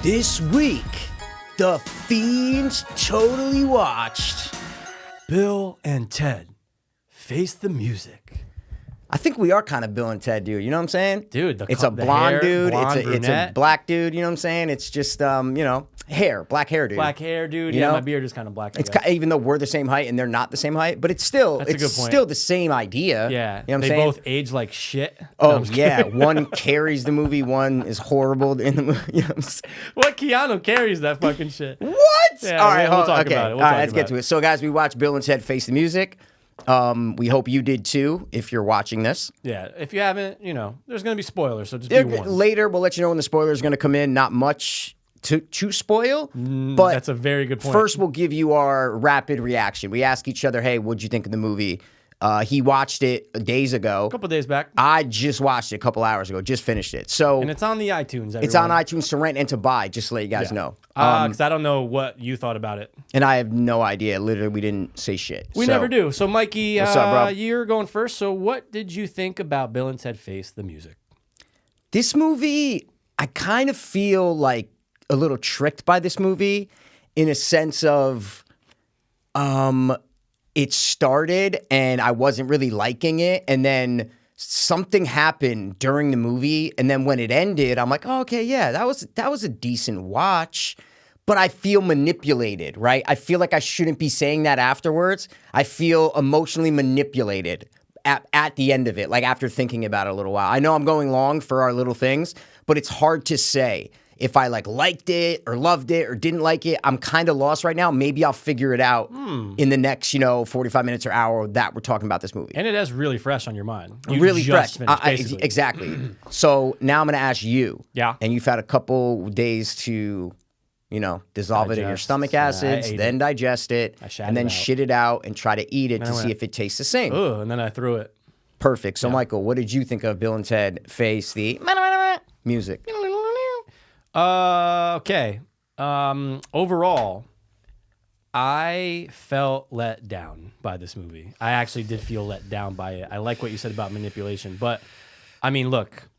This week, the Fiends totally watched Bill and Ted Face the Music. I think we are kind of Bill and Ted, dude. You know what I'm saying? Dude, it's a blonde dude. It's a brunette. black dude. You know what I'm saying? It's just, hair, black hair, dude. Black hair, dude. You Yeah, know? my beard is kind of black. It's even though we're the same height and they're not the same height, but it's still That's a good point. still the same idea. Yeah, you know what I'm they saying? both age like shit. Oh yeah, one carries the movie, one is horrible in the movie. You know what I'm saying? What Keanu carries that fucking shit? What? Yeah, All right, we'll talk okay. about it. All right, let's get to it. So, guys, we watched Bill and Ted Face the Music. We hope you did too, if you're watching this. Yeah, if you haven't, there's gonna be spoilers, so just be warned. Later, we'll let you know when the spoilers are going to come in. Not much to spoil, but That's a very good point. First, we'll give you our rapid reaction. We ask each other, "Hey, what'd you think of the movie?" He watched it days ago. A couple days back, I just watched it a couple hours ago. Just finished it. So and it's on the iTunes. Everyone. it's on iTunes to rent and to buy. Just to let you guys know. Because I don't know what you thought about it. And I have no idea. Literally, we didn't say shit. We never do. So, Mikey, what's up, bro? you're going first. So, what did you think about Bill and Ted Face the Music? This movie, I kind of feel like a little tricked by this movie in a sense of it started and I wasn't really liking it, and then something happened during the movie, and then when it ended, I'm like, oh, okay, yeah, that was a decent watch. But I feel manipulated, right? I feel like I shouldn't be saying that afterwards. I feel emotionally manipulated at the end of it, like after thinking about it a little while. I know I'm going long for our little things, but it's hard to say if I liked it or loved it or didn't like it. I'm kind of lost right now. Maybe I'll figure it out in the next, 45 minutes or hour that we're talking about this movie. And it is really fresh on your mind. You Really just fresh. Finished, Exactly. So now I'm going to ask you. Yeah. And you've had a couple days to, dissolve it in your Digest. stomach Yeah, I acids, ate then digest it, shat and it then out. shit it out and try to eat it to see if it tastes the same. Ugh, and then I threw it. Perfect. So, Michael, what did you think of Bill and Ted Face the Music? Okay. Overall, I felt let down by this movie. I actually did feel let down by it. I like what you said about manipulation, but I mean, look,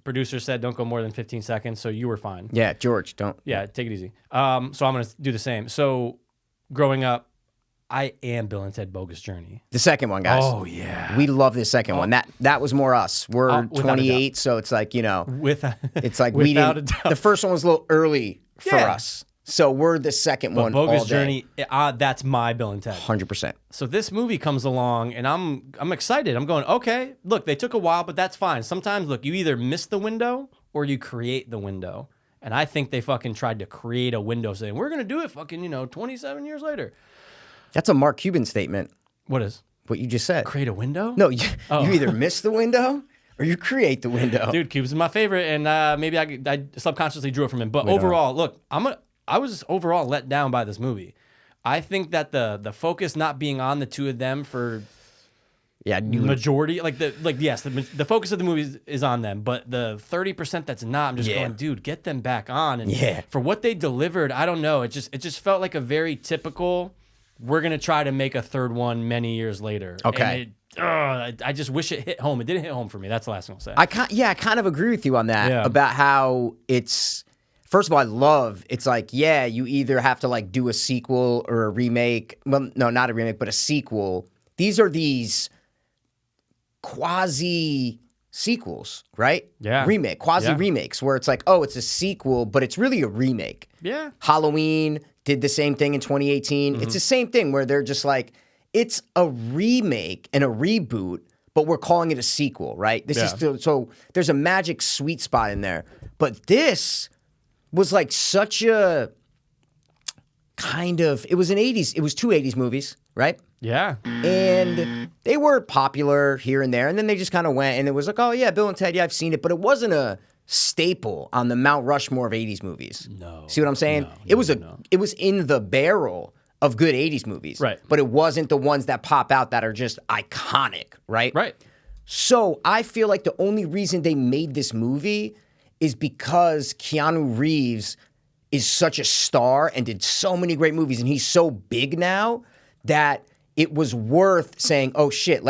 producer said don't go more than 15 seconds, so you were fine. Yeah, George, don't. Yeah, take it easy. So I'm going to do the same. So growing up, I am Bill and Ted Bogus Journey. The second one, guys. Oh, yeah. We love the second one. That was more us. We're without a 28, so it's like, it's like we without didn't. a doubt. The first one was a little early for Yeah. us. So we're the second one Bogus all day. Journey, that's my Bill and Ted. 100%. So this movie comes along, and I'm excited. I'm going, okay, look, they took a while, but that's fine. Sometimes, look, you either miss the window or you create the window. And I think they fucking tried to create a window saying, we're going to do it fucking, 27 years later. That's a Mark Cuban statement, What is? what you just said. Create a window? No, you either miss the window or you create the window. Dude, Cuba's my favorite, and maybe I subconsciously drew it from him. But overall, look, I was overall let down by this movie. I think that the focus not being on the two of them for majority, yes, the focus of the movie is on them, but the 30% that's not, I'm just going, dude, get them back on. And for what they delivered, I don't know. It just felt like a very typical, we're going to try to make a third one many years later. Okay. And I just wish it hit home. It didn't hit home for me. That's the last thing I'll say. I kind of agree with you on that, Yeah. about how it's, first of all, it's like, yeah, you either have to do a sequel or a remake. Well, no, not a remake, but a sequel. These are these quasi sequels, right? Yeah. Quasi remakes, where it's like, oh, it's a sequel, but it's really a remake. Yeah. Halloween did the same thing in 2018. It's the same thing where they're just like, it's a remake and a reboot, but we're calling it a sequel, right? This is still, so there's a magic sweet spot in there. But this was like such a kind of, it was two 80s movies, right? Yeah. And they were popular here and there, and then they just kind of went, and it was like, oh yeah, Bill and Ted, yeah, I've seen it, but it wasn't a staple on the Mount Rushmore of 80s movies. No. See what I'm saying? It was in the barrel of good 80s movies. Right. But it wasn't the ones that pop out that are just iconic, right? Right. So I feel like the only reason they made this movie is because Keanu Reeves is such a star and did so many great movies, and he's so big now that it was worth saying, oh shit,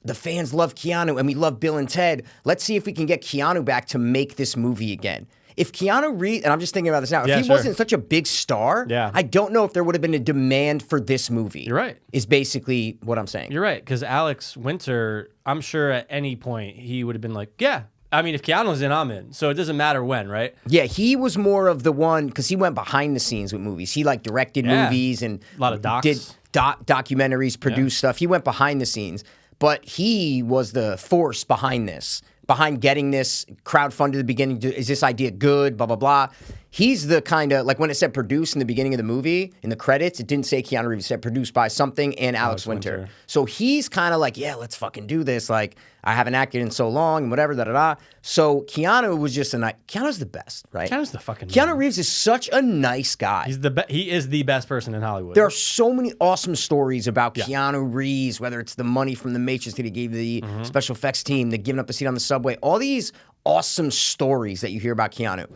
the fans love Keanu and we love Bill and Ted. Let's see if we can get Keanu back to make this movie again. if Keanu Reeves, and I'm just thinking about this now, Yeah, if he sure. wasn't such a big star, Yeah. I don't know if there would have been a demand for this movie. You're right. Is basically what I'm saying. You're right, because Alex Winter, I'm sure at any point he would have been like, yeah. I mean, if Keanu's in, I'm in. So it doesn't matter when, right? Yeah, he was more of the one because he went behind the scenes with movies. He like directed movies and A lot of docs. did documentaries, produced stuff. He went behind the scenes, but he was the force behind this, behind getting this crowdfunded at the beginning. Is this idea good? Blah blah blah. He's the kind of like when it said produced in the beginning of the movie in the credits, it didn't say Keanu Reeves. It said produced by something and Alex Winter. So he's kind of like, yeah, let's fucking do this. Like I haven't acted in so long and whatever. Da da da. So Keanu was just Keanu's the best, right? Keanu's the fucking Keanu man. Reeves is such a nice guy. He is the best person in Hollywood. There are so many awesome stories about Keanu Reeves, whether it's the money from the Matrix that he gave the special effects team, the giving up a seat on the subway, all these awesome stories that you hear about Keanu.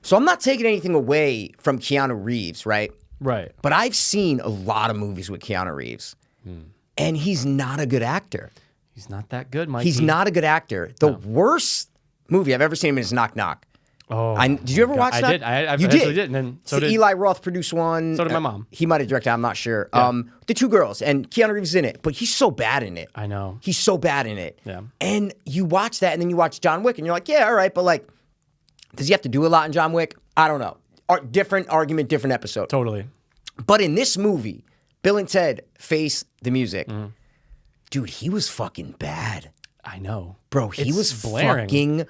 So I'm not taking anything away from Keanu Reeves, right? Right. But I've seen a lot of movies with Keanu Reeves, and he's not a good actor. He's not that good, Mike. He's not a good actor. The worst movie I've ever seen him in is Knock Knock. Oh, did you ever watch that? I did. I you actually did. And then so did Eli Roth produced one. So did my mom. He might have directed. I'm not sure. The two girls and Keanu Reeves is in it, but he's so bad in it. I know. He's so bad in it. Yeah. And you watch that, and then you watch John Wick, and you're like, yeah, all right, but like, does he have to do a lot in John Wick? I don't know. Different argument, different episode. Totally. But in this movie, Bill and Ted Face the Music. Dude, he was fucking bad. I know. Bro, he It's was blaring. fucking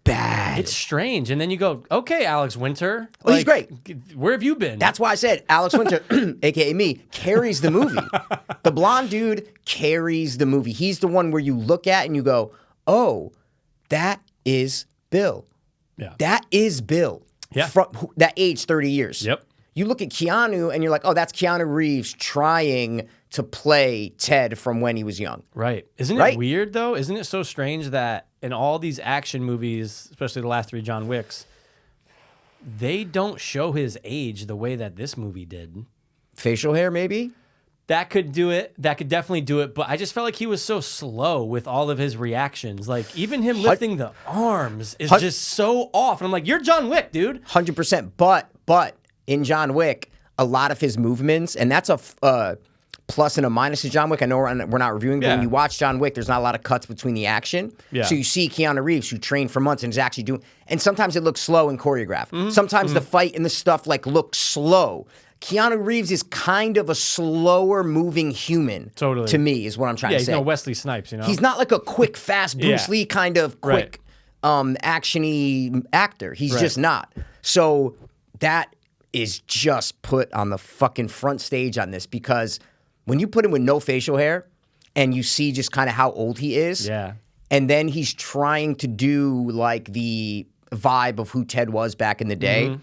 bad. It's strange. And then you go, okay, Alex Winter. Oh, he's great. Where have you been? That's why I said Alex Winter, aka me, carries the movie. The blonde dude carries the movie. He's the one where you look at and you go, oh, that is Bill. Yeah. That is Bill. Yeah. From that age, 30 years. Yep. You look at Keanu and you're like, oh, that's Keanu Reeves trying to play Ted from when he was young. Right. Isn't Right? it weird, though? Isn't it so strange that in all these action movies, especially the last 3 John Wicks, they don't show his age the way that this movie did? Facial hair, maybe? That could do it. That could definitely do it. But I just felt like he was so slow with all of his reactions. Like, even him lifting the arms is just so off. And I'm like, you're John Wick, dude. 100%. But in John Wick, a lot of his movements, and that's a plus and a minus to John Wick. I know we're not reviewing, but when you watch John Wick, there's not a lot of cuts between the action. Yeah. So you see Keanu Reeves, who trained for months and is actually doing, and sometimes it looks slow and choreographed. Sometimes the fight and the stuff like looks slow. Keanu Reeves is kind of a slower moving human. Totally. To me, is what I'm trying Yeah, to he's say. no Wesley Snipes, you know? He's not like a quick, fast Bruce Yeah. Lee kind of quick, action-y actor. He's just not. So that is just put on the fucking front stage on this, because when you put him with no facial hair and you see just kind of how old he is, and then he's trying to do like the vibe of who Ted was back in the day,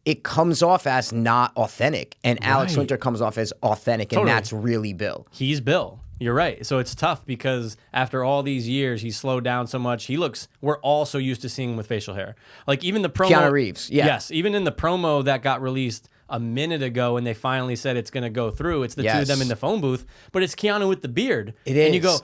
it comes off as not authentic. And Alex Winter comes off as authentic, and that's really Bill. He's Bill. You're right. So it's tough because after all these years, he's slowed down so much. We're all so used to seeing him with facial hair. Like even the promo. Keanu Reeves, yeah. Yes, even in the promo that got released a minute ago and they finally said it's going to go through, it's the two of them in the phone booth, but it's Keanu with the beard. It is. And you go,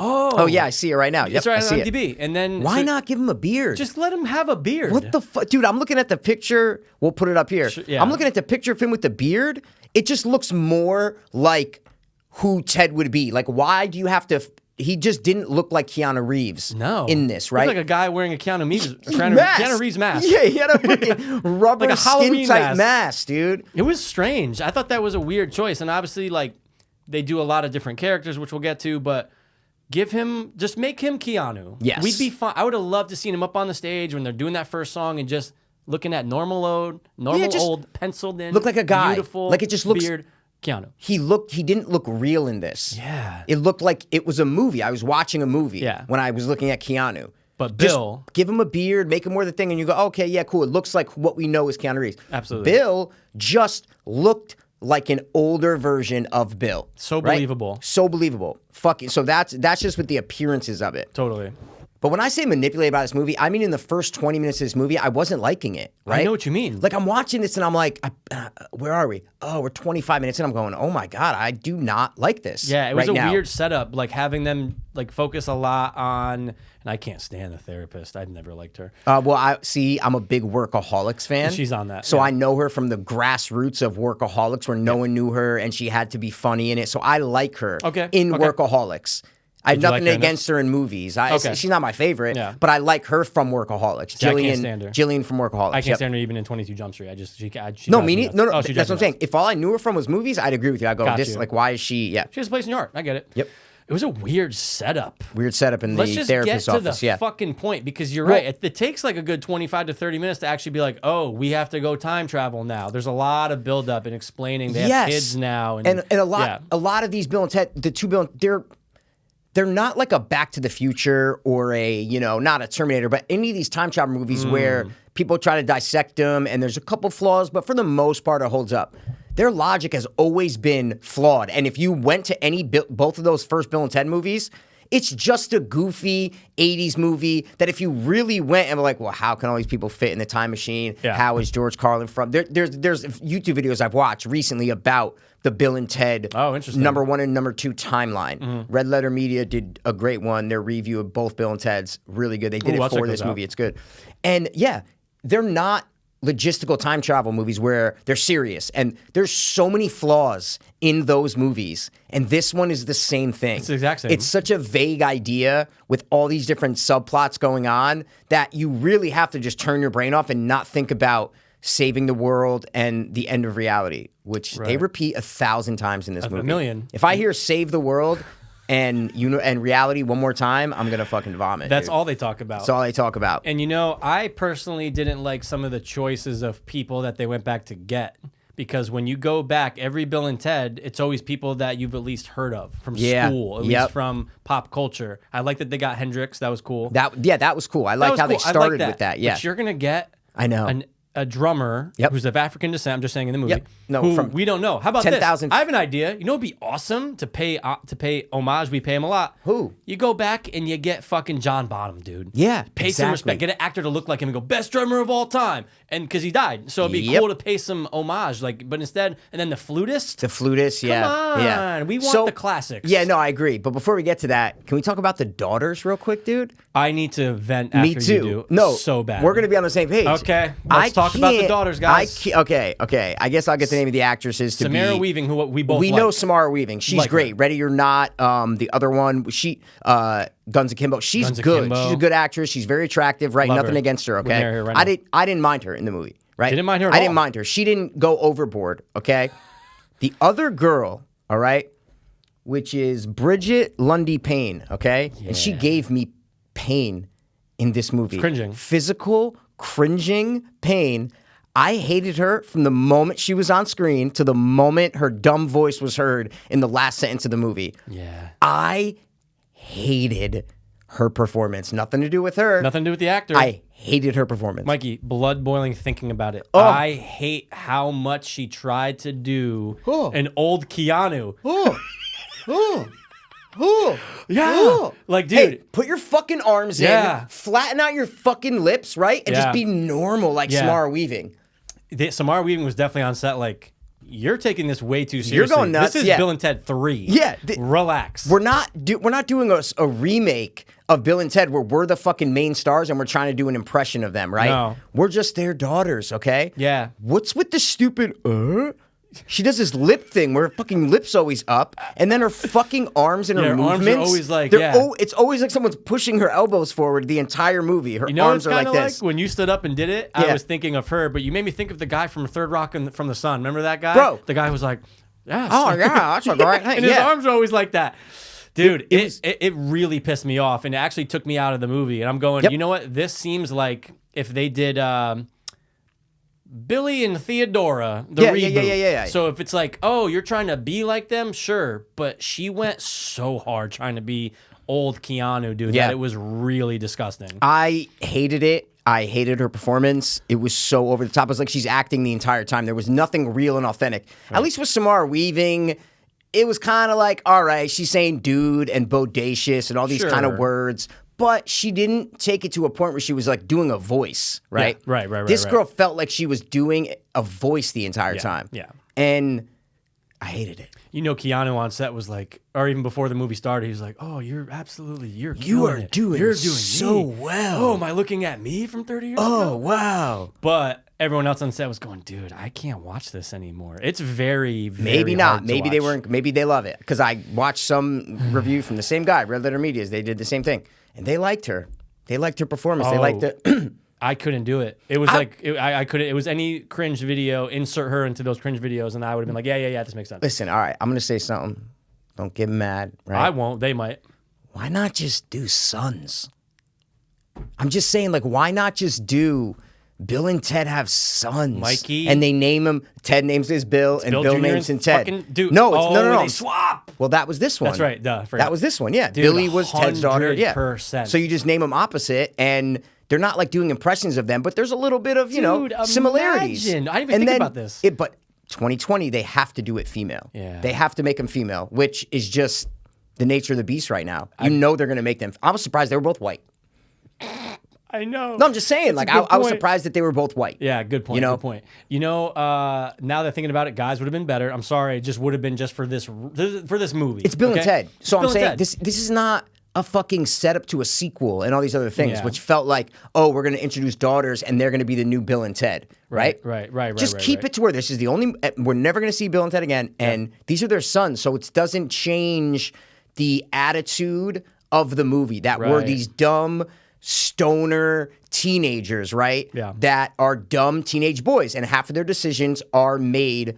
Oh yeah, I see it right now. Yep, it's right I on see it. IMDb. And then Why not give him a beard? just let him have a beard? What the fuck? Dude, I'm looking at the picture. We'll put it up here. Yeah. I'm looking at the picture of him with the beard. It just looks more like who Ted would be. Like, why do you have to... He just didn't look like Keanu Reeves in this, right? Looks like a guy wearing a Keanu Reeves mask. Yeah, he had a fucking rubber Like a Halloween skin-tight mask, dude. It was strange. I thought that was a weird choice. And obviously, like, they do a lot of different characters, which we'll get to, but... just make him Keanu. Yes. We'd be fine. I would have loved to seen him up on the stage when they're doing that first song and just looking at normal old penciled in, look like a guy. beautiful, Like it just looks beard Keanu. He didn't look real in this. Yeah. It looked like it was a movie. I was watching a movie Yeah. when I was looking at Keanu. But Just Bill, give him a beard, make him more the thing, and you go, okay, yeah, cool. It looks like what we know is Keanu Reeves. Absolutely. Bill just looked like an older version of Bill. So right? believable. So believable. Fucking. So that's just with the appearances of it. totally. But when I say manipulated by this movie, I mean in the first 20 minutes of this movie, I wasn't liking it, right? I know what you mean. Like, I'm watching this and I'm like, where are we? Oh, we're 25 minutes in. I'm going, oh my God, I do not like this. Yeah, it was right a now. weird setup, like having them like focus a lot on, and I can't stand the therapist. I've never liked her. Well, I'm a big Workaholics fan. She's on that. So yeah. I know her from the grassroots of Workaholics where no one knew her and she had to be funny in it. So I like her in Workaholics. I have nothing against her in movies. She's not my favorite, but I like her from Workaholics. I can't stand her. Jillian from Workaholics. I can't stand her even in 22 Jump Street. She no, meaning no. Oh, that's what I'm saying. If all I knew her from was movies, I'd agree with you. I go, like, why is she? Yeah, she has a place in New York. I get it. Yep. It was a weird setup. Weird setup in the therapist's office. Let's just get to the fucking point, because you're right. It takes like a good 25 to 30 minutes to actually be like, oh, we have to go time travel now. There's a lot of buildup and explaining they have kids now, and a lot of these Bill and Ted, the two Bill, they're not like a Back to the Future or a, not a Terminator, but any of these time travel movies where people try to dissect them and there's a couple flaws, but for the most part, it holds up. Their logic has always been flawed. And if you went to both of those first Bill and Ted movies, it's just a goofy 80s movie that if you really went and were like, well, how can all these people fit in the time machine? Yeah. How is George Carlin from? There's YouTube videos I've watched recently about the Bill and Ted number 1 and number 2 timeline. Mm-hmm. Red Letter Media did a great one. Their review of both Bill and Ted's really good. They did it for this movie. It's good. And yeah, they're not logistical time travel movies where they're serious. And there's so many flaws in those movies. And this one is the same thing. It's the exact same. It's such a vague idea with all these different subplots going on that you really have to just turn your brain off and not think about saving the world and the end of reality, which they repeat 1,000 times in this movie. A million. If I hear save the world and reality one more time, I'm going to fucking vomit. That's all they talk about. That's all they talk about. And I personally didn't like some of the choices of people that they went back to get. Because when you go back, every Bill and Ted, it's always people that you've at least heard of from school, at least from pop culture. I like that they got Hendrix. That was cool. That was cool. I like how they started with that. Yeah. But you're going to get a drummer who's of African descent. I'm just saying in the movie. Yep. No, we don't know. How about 10,000. this? I have an idea. You know, it'd be awesome to pay homage. We pay him a lot. Who? You go back and you get fucking John Bonham, dude. Yeah, pay some respect. Get an actor to look like him and go best drummer of all time, and because he died, so it'd be cool to pay some homage. But instead, and then the flutist. Yeah. Come on, we want the classics. Yeah, no, I agree. But before we get to that, can we talk about the daughters real quick, dude? I need to vent after Me too. you do. No, so bad. We're gonna be on the same page. Okay, let's talk about the daughters, guys. Okay. I guess I'll get the name of the actresses to Samara be Weaving, who we both we like. know Samara Weaving. She's great. Her. Ready or Not. The other one, Guns Akimbo. She's good. She's a good actress. She's very attractive. Right, nothing against her. Okay, her right I didn't mind her in the movie. Right, didn't mind her. I didn't mind her. She didn't go overboard. Okay, the other girl. All right, which is Bridget Lundy Payne. Okay, and she gave me pain in this movie. It's cringing. Physical, cringing pain. I hated her from the moment she was on screen to the moment her dumb voice was heard in the last sentence of the movie. Yeah. I hated her performance. Nothing to do with her. Nothing to do with the actor. I hated her performance. Mikey, blood boiling thinking about it. Oh. I hate how much she tried to do an old Keanu. Yeah. Like, dude. Hey, put your fucking arms in, flatten out your fucking lips, right? And just be normal like Samara Weaving. Samara Weaving was definitely on set like, you're taking this way too seriously. You're going nuts. This is Bill and Ted 3. Yeah. Relax. We're not doing a remake of Bill and Ted where we're the fucking main stars and we're trying to do an impression of them, right? No. We're just their daughters, okay? Yeah. What's with the stupid She does this lip thing where her fucking lip's always up, and then her fucking arms and her movements. Arms are always like, it's always like someone's pushing her elbows forward the entire movie. Her arms are like this. When you stood up and did it, I was thinking of her, but you made me think of the guy from Third Rock from the Sun. Remember that guy? Bro. The guy was like, yes. Oh, yeah, that's a great thing. And his arms are always like that. Dude, it really pissed me off, and it actually took me out of the movie. And I'm going, you know what? This seems like if they did... Billy and Theodora, the reboot. Yeah. So if it's like, oh, you're trying to be like them, sure. But she went so hard trying to be old Keanu, dude, that it was really disgusting. I hated it. I hated her performance. It was so over the top. It was like she's acting the entire time. There was nothing real and authentic. Right. At least with Samara Weaving, it was kind of like, all right, she's saying dude and bodacious and all these kind of words. but she didn't take it to a point where she was like doing a voice, right? Yeah, right. This girl felt like she was doing a voice the entire time. Yeah. And I hated it. You know, Keanu on set was like, or even before the movie started, he was like, "Oh, you're You killing are it. doing you're so me. well. Oh, am I looking at me from 30 years Oh, ago?" wow. But everyone else on set was going, "Dude, I can't watch this anymore. It's very, very Maybe not. hard to Maybe they watch." weren't. Maybe they love it. Because I watched some review from the same guy, Red Letter Medias. They did the same thing. And they liked her. They liked her performance. They liked it. I couldn't do it. It was I couldn't. It was any cringe video, insert her into those cringe videos, and I would have been like, yeah, this makes sense. Listen, all right, I'm going to say something. Don't get mad, right? I won't. They might. Why not just do sons? I'm just saying, like, why not just do Bill and Ted have sons? Mikey. And they name him, Ted names his Bill, and Bill Jr. names him Ted. Dude, no, it's no. They swap. Well, that was this one. That's right. Duh, forgot. That was this one, yeah. Dude, Billy was Ted's daughter. Yeah. 100%. So you just name them opposite, and they're not like doing impressions of them, but there's a little bit of, similarities. Imagine. I didn't even think about this. But 2020, they have to do it female. Yeah. They have to make them female, which is just the nature of the beast right now. You know they're going to make them. I was surprised they were both white. I know. No, I'm just saying. Like, I was surprised that they were both white. Yeah, good point. Good point. Now that thinking about it, guys would have been better. I'm sorry, it just would have been just for this movie. It's Bill and Ted. So I'm saying Ted. this is not a fucking setup to a sequel and all these other things, Yeah. which felt like, oh, we're going to introduce daughters and they're going to be the new Bill and Ted, right? Right. Just keep it to where this is the only. We're never going to see Bill and Ted again, and these are their sons, so it doesn't change the attitude of the movie that we're Right. these dumb stoner teenagers, right? Yeah. That are dumb teenage boys, and half of their decisions are made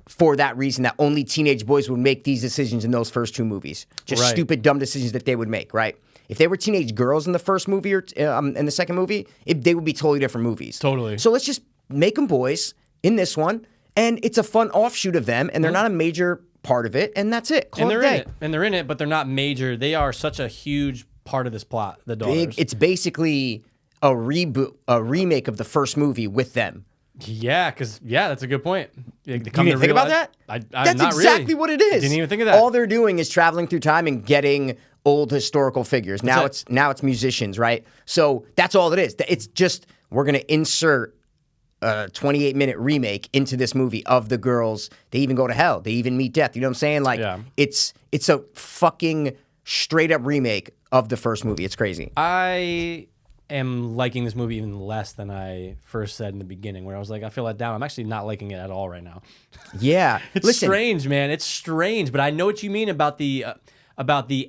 for that reason, that only teenage boys would make these decisions in those first two movies. Just Right. stupid, dumb decisions that they would make, right? If they were teenage girls in the first movie or in the second movie, they would be totally different movies. Totally. So let's just make them boys in this one, and it's a fun offshoot of them, and they're not a major part of it, and that's it. Call And it a they're day. in it. And they're in it, but they're not major. They are such a huge part of this plot, the daughters. It's basically a reboot, a remake of the first movie with them. Yeah, that's a good point. You You didn't think about that? That's not exactly really. what it is. Didn't even think of that. All they're doing is traveling through time and getting old historical figures. Now it. it's musicians, right? So that's all it is. It's just we're gonna insert a 28-minute remake into this movie of the girls. They even go to hell. They even meet death. You know what I'm saying? Like it's a fucking straight up remake of the first movie. It's crazy. I am liking this movie even less than I first said in the beginning, where I was like, I feel let down. I'm actually not liking it at all right now. Yeah. It's strange, man. It's strange, but I know what you mean about the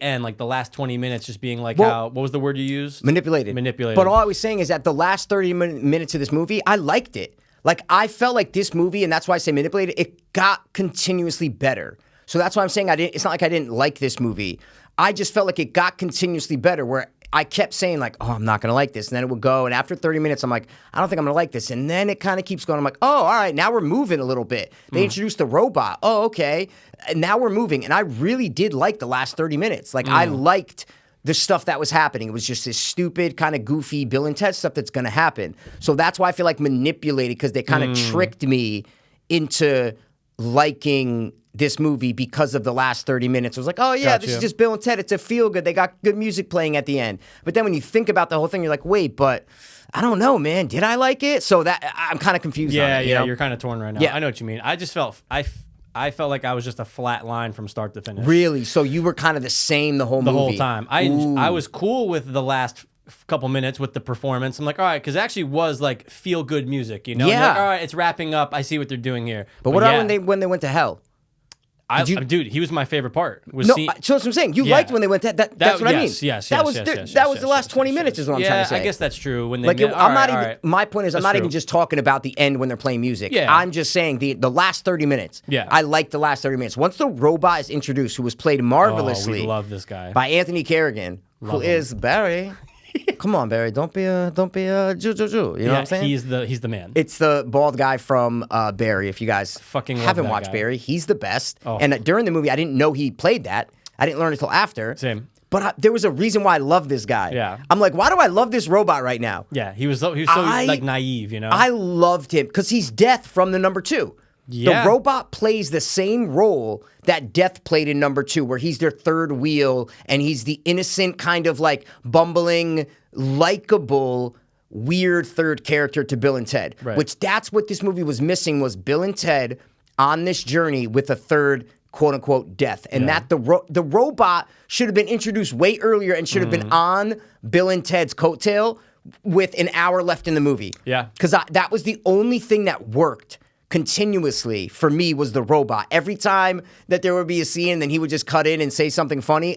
end, like the last 20 minutes just being like what was the word you used? Manipulated. But all I was saying is that the last 30 minutes of this movie, I liked it. Like, I felt like this movie, and that's why I say manipulated, it got continuously better. So that's why I'm saying it's not like I didn't like this movie. I just felt like it got continuously better, where I kept saying, like, oh, I'm not going to like this. And then it would go. And after 30 minutes, I'm like, I don't think I'm going to like this. And then it kind of keeps going. I'm like, oh, all right, now we're moving a little bit. They introduced the robot. Oh, okay. And now we're moving. And I really did like the last 30 minutes. Like, I liked the stuff that was happening. It was just this stupid, kind of goofy Bill and Ted stuff that's going to happen. So that's why I feel like manipulated, because they kind of tricked me into liking this movie because of the last 30 minutes. It was like, oh yeah, this is just Bill and Ted. It's a feel good. They got good music playing at the end. But then when you think about the whole thing, you're like, wait, but I don't know, man. Did I like it? So that I'm kind of confused. Yeah, on it, you know? You're kind of torn right now. Yeah. I know what you mean. I just felt I felt like I was just a flat line from start to finish. Really? So you were kind of the same the whole movie? The whole time. I was cool with the last couple minutes with the performance. I'm like, all right, because it actually was like feel good music, you know? Yeah. You're like, all right, it's wrapping up. I see what they're doing here. But what about when they went to hell? Dude, he was my favorite part. So that's what I'm saying. You liked when they went to that's what I mean. Yes. That was the last 20 minutes is what I'm trying to say. I guess that's true. When they like, I'm not even. right. My point is, I'm not even just talking about the end when they're playing music. Yeah. I'm just saying the last 30 minutes. Yeah. I liked the last 30 minutes. Once the robot is introduced, who was played marvelously we love this guy. by Anthony Carrigan, who is Barry. Come on, Barry. Don't be a Jew. You know what I'm saying? He's the man. It's the bald guy from Barry. If you guys Fucking love haven't that watched guy. Barry, he's the best. Oh. And during the movie, I didn't know he played that. I didn't learn it until after. Same. But there was a reason why I love this guy. Yeah. I'm like, why do I love this robot right now? Yeah, he was so like naive, you know? I loved him because he's Death from the number 2. Yeah. The robot plays the same role that Death played in number 2, where he's their third wheel and he's the innocent kind of like bumbling, likable, weird third character to Bill and Ted. Right. Which that's what this movie was missing, was Bill and Ted on this journey with a third quote unquote Death. And that the robot should have been introduced way earlier and should have been on Bill and Ted's coattail with an hour left in the movie. Yeah. Because that was the only thing that worked continuously for me, was the robot. Every time that there would be a scene and then he would just cut in and say something funny,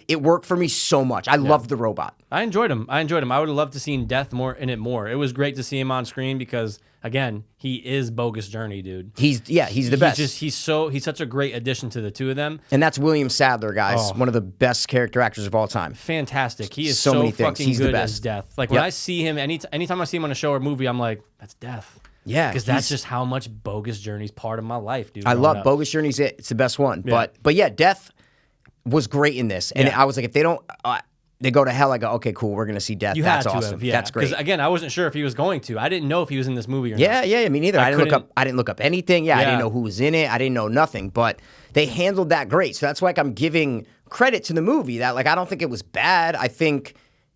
it worked for me so much. I loved the robot. I enjoyed him. I would have loved to seen Death more in it more. It was great to see him on screen because, again, he is Bogus Journey, dude. He's the best. He's such a great addition to the two of them. And that's William Sadler, guys. One of the best character actors of all time. Fantastic. He is So many things. fucking He's the good best. as Death. Like when I see him, anytime I see him on a show or movie, I'm like, that's Death. Yeah, because that's just how much Bogus Journey's part of my life, dude. I growing love up. Bogus Journey's it's the best one. Yeah. But yeah, Death was great in this. And I was like, if they don't, they go to hell, I go, okay, cool, we're going to see Death. You That's had to awesome. have, yeah. That's great. Because again, I wasn't sure if he was going to. I didn't know if he was in this movie or not. Yeah, me neither. I didn't look up anything. I didn't Yeah. know who was in it. I didn't know nothing. But they handled that great. So that's why I'm giving credit to the movie. That I don't think it was bad. I think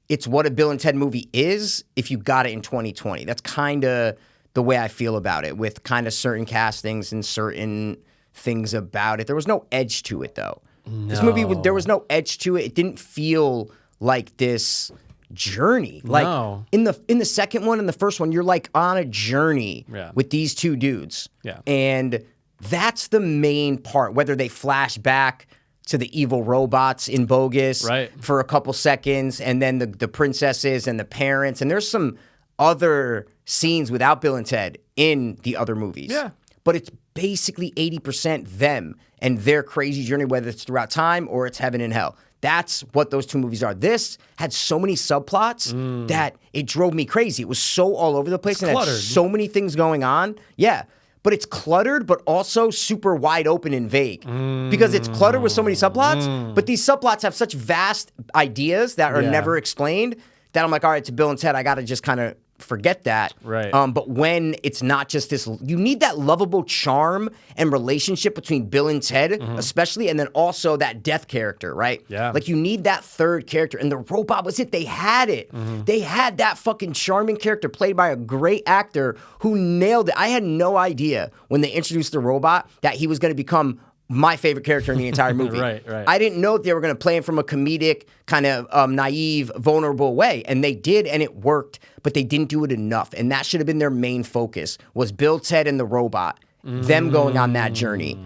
it's what a Bill and Ted movie is if you got it in 2020. That's kind of the way I feel about it, with kind of certain castings and certain things about it. There was no edge to it, though. No. This movie, there was no edge to it. It didn't feel like this journey. Like No. in the second one and the first one, you're like on a journey Yeah. with these two dudes. Yeah. And that's the main part, whether they flash back to the evil robots in Bogus Right. for a couple seconds, and then the princesses and the parents. And there's some other scenes without Bill and Ted in the other movies. Yeah. But it's basically 80% them and their crazy journey, whether it's throughout time or it's heaven and hell. That's what those two movies are. This had so many subplots that it drove me crazy. It was so all over the place and cluttered. had so many things going on. Yeah. But it's cluttered, but also super wide open and vague. Because it's cluttered with so many subplots, but these subplots have such vast ideas that are never explained that I'm like, all right, to Bill and Ted, I got to just kind of forget that. Right. But when it's not just this, you need that lovable charm and relationship between Bill and Ted, especially, and then also that Death character, right? Yeah. Like you need that third character, and the robot was it. They had it. They had that fucking charming character played by a great actor who nailed it. I had no idea when they introduced the robot that he was going to become my favorite character in the entire movie. Right. I didn't know they were going to play him from a comedic, kind of naive, vulnerable way, and they did, and it worked. But they didn't do it enough, and that should have been their main focus: was Bill, Ted, and the robot, them going on that journey.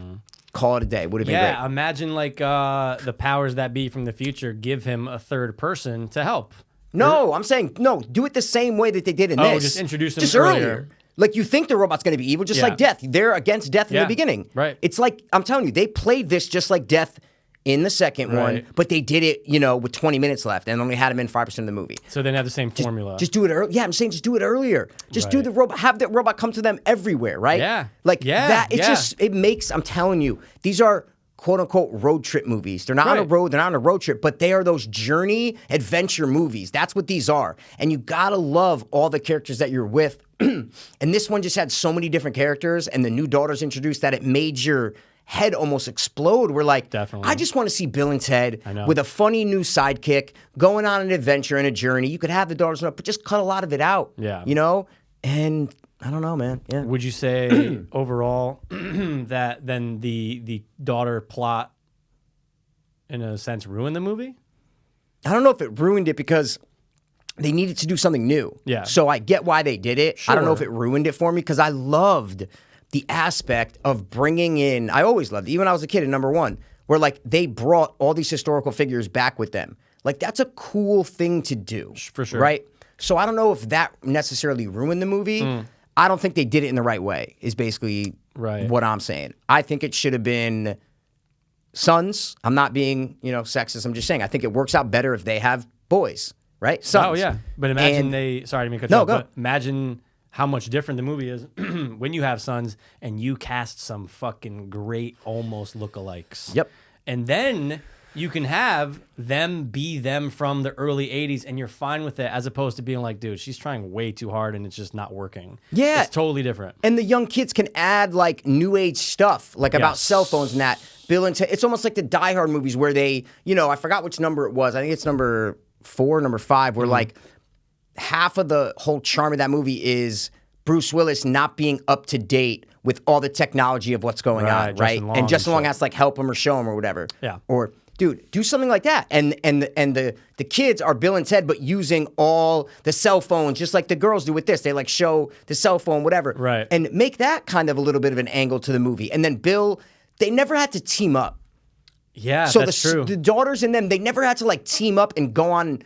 Call it a day. Would have been Yeah, great. imagine like the powers that be from the future give him a third person to help. No, I'm saying no. Do it the same way that they did in this. Just introduce him just earlier. Like you think the robot's going to be evil, just like Death. They're against Death in Yeah, the beginning. right. It's like I'm telling you, they played this just like Death in the second one, Right. but they did it, with 20 minutes left and only had him in 5% of the movie. So they didn't have the same formula. Just do it early. Yeah, I'm saying just do it earlier. Just do Right. the robot. Have that robot come to them everywhere, right? Yeah. Like Yeah, that. It yeah. just it makes. I'm telling you, these are quote unquote road trip movies. They're not on a Right. road. They're not on a road trip, but they are those journey adventure movies. That's what these are. And you gotta love all the characters that you're with. And this one just had so many different characters, and the new daughters introduced that it made your head almost explode. We're like, Definitely. I just want to see Bill and Ted know. with a funny new sidekick going on an adventure and a journey. You could have the daughters, but just cut a lot of it out. Yeah. And I don't know, man. Yeah. Would you say overall that then the daughter plot, in a sense, ruined the movie? I don't know if it ruined it because they needed to do something new. Yeah. So I get why they did it. I don't know if Sure. it ruined it for me because I loved the aspect of bringing in, I always loved it, even when I was a kid in number one, where like they brought all these historical figures back with them. Like that's a cool thing to do. For sure. Right? So I don't know if that necessarily ruined the movie. I don't think they did it in the right way, is basically Right. what I'm saying. I think it should have been sons. I'm not being, sexist. I'm just saying I think it works out better if they have boys, right? Sons. Oh yeah, but imagine And- sorry to make cut No, you off, go. but imagine how much different the movie is when you have sons and you cast some fucking great almost lookalikes. Yep. And then you can have them be them from the early 80s and you're fine with it, as opposed to being like, dude, she's trying way too hard and it's just not working. Yeah. It's totally different. And the young kids can add like new age stuff, like about Yes. cell phones and that. Bill and Ted, it's almost like the Die Hard movies where they, I forgot which number it was. I think it's number 4, number 5, where like half of the whole charm of that movie is Bruce Willis not being up to date with all the technology of what's going on, right? And Justin Long has to like help him or show him or whatever. Yeah. Or dude, do something like that. And the kids are Bill and Ted, but using all the cell phones, just like the girls do with this. They like show the cell phone, whatever. Right. And make that kind of a little bit of an angle to the movie. And then Bill, they never had to team up. Yeah, So that's true. the daughters and them, they never had to like team up and go on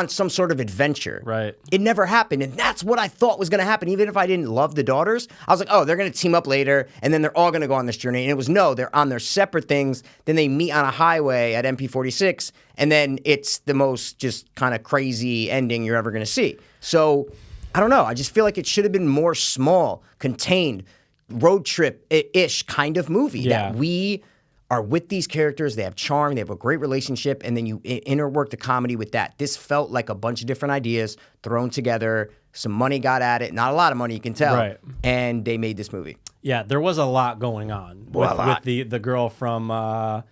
some sort of adventure. Right. It never happened. And that's what I thought was going to happen. Even if I didn't love the daughters, I was like, oh, they're going to team up later and then they're all going to go on this journey. And it was no, they're on their separate things. Then they meet on a highway at MP46. And then it's the most just kind of crazy ending you're ever going to see. So I don't know. I just feel like it should have been more small, contained, road trip-ish kind of movie Yeah. that we are with these characters. They have charm. They have a great relationship. And then you interwork the comedy with that. This felt like a bunch of different ideas thrown together. Some money got at it. Not a lot of money, you can tell. Right. And they made this movie. Yeah, there was a lot going on with the girl from I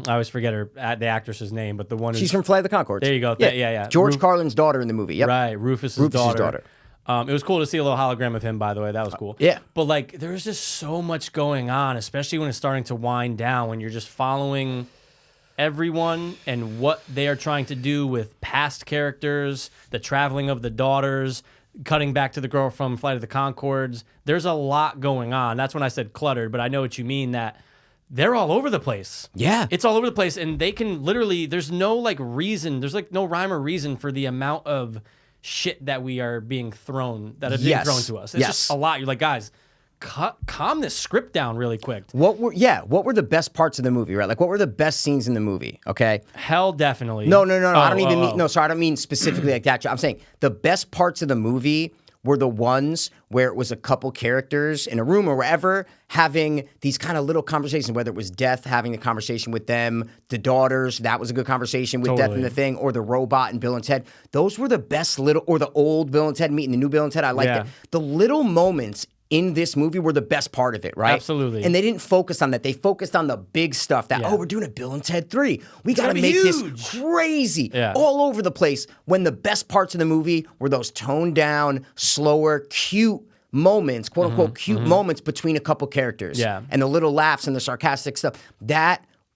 always forget the actress's name, but the one She's from Flight of the Conchords. There you go. Yeah. George Carlin's daughter in the movie. Yep. Right, Rufus's daughter. It was cool to see a little hologram of him, by the way. That was cool. Yeah. But like, there's just so much going on, especially when it's starting to wind down, when you're just following everyone and what they are trying to do with past characters, the traveling of the daughters, cutting back to the girl from Flight of the Conchords. There's a lot going on. That's when I said cluttered, but I know what you mean, that they're all over the place. Yeah. It's all over the place, and they can literally, there's no like reason, there's like no rhyme or reason for the amount of shit that we are being thrown, that is being thrown to us. It's just a lot. You're like, guys, calm this script down really quick. What were the best parts of the movie, right? Like, what were the best scenes in the movie, okay? Hell, definitely. No. I don't even mean, I don't mean specifically like that. I'm saying the best parts of the movie were the ones where it was a couple characters in a room or wherever having these kind of little conversations, whether it was Death having a conversation with them, the daughters, that was a good conversation with Death and the Thing, or the robot and Bill and Ted. Those were the best or the old Bill and Ted meeting the new Bill and Ted. I liked it. The little moments in this movie were the best part of it, right? Absolutely. And they didn't focus on that. They focused on the big stuff that, we're doing a Bill and Ted 3. We got to make this crazy all over the place, when the best parts of the movie were those toned down, slower, cute moments, quote unquote, cute moments between a couple characters. Yeah. And the little laughs and the sarcastic stuff.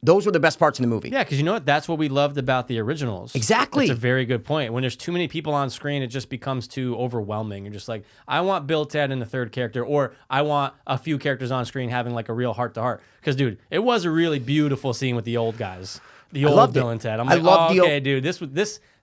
Those were the best parts in the movie. Yeah, because you know what? That's what we loved about the originals. Exactly. That's a very good point. When there's too many people on screen, it just becomes too overwhelming. You're just like, I want Bill, Ted, and the third character, or I want a few characters on screen having like a real heart-to-heart. Because, dude, it was a really beautiful scene with the old guys. The old Bill and Ted. I'm like, dude,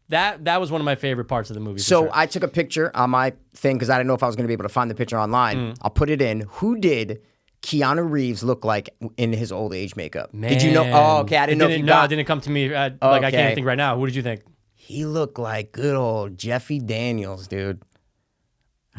that was one of my favorite parts of the movie. So I took a picture on my thing because I didn't know if I was going to be able to find the picture online. I'll put it in. Who did Keanu Reeves look like in his old age makeup? Man. Did you know? Oh, okay. I didn't know if you got... No, it didn't come to me. Like, I can't even think right now. Who did you think? He looked like good old Jeffy Daniels, dude.